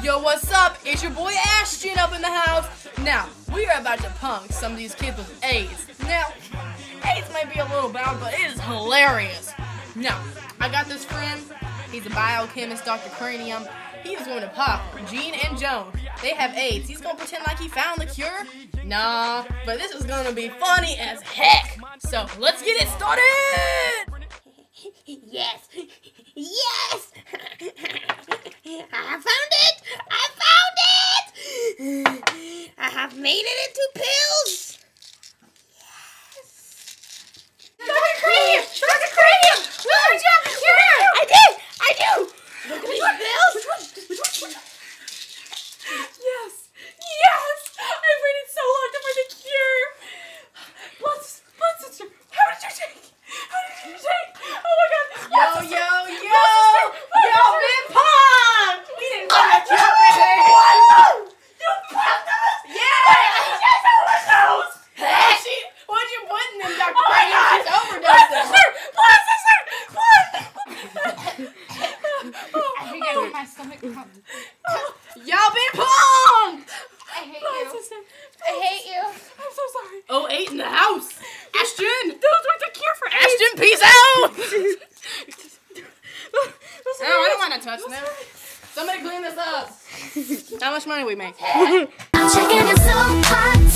Yo, what's up? It's your boy Ashton up in the house. Now, we are about to punk some of these kids with AIDS. Now, AIDS might be a little bad, but it is hilarious. Now, I got this friend. He's a biochemist, Dr. Cranium. He is going to pop Gene and Joan. They have AIDS. He's going to pretend like he found the cure. Nah, but this is going to be funny as heck. So, let's get it started! Yes! Yes! I found it! I found it! I have made it into pills! Yes! Dr. Cranium! Dr. Cranium! Where did you have the cure? I do! Look at these pills! Yes! Yes! I waited so long to find the cure! Blood sister! How did you take? Oh my god! Yo! Big Pond! We didn't find the cure for him! You pumped us! Yeah! She's overdosed! What'd you put in him, Dr. Cranium? She's overdosed! Blood sister! I think I hurt my stomach. Yo, Big Pond! I hate you. I hate you. I'm so sorry. 08 in the house. Ashton! Those were the cure for AIDS. Ashton, peace out! No, I don't want to touch them. Somebody clean this up. How much money we make? I'm checking it so hot.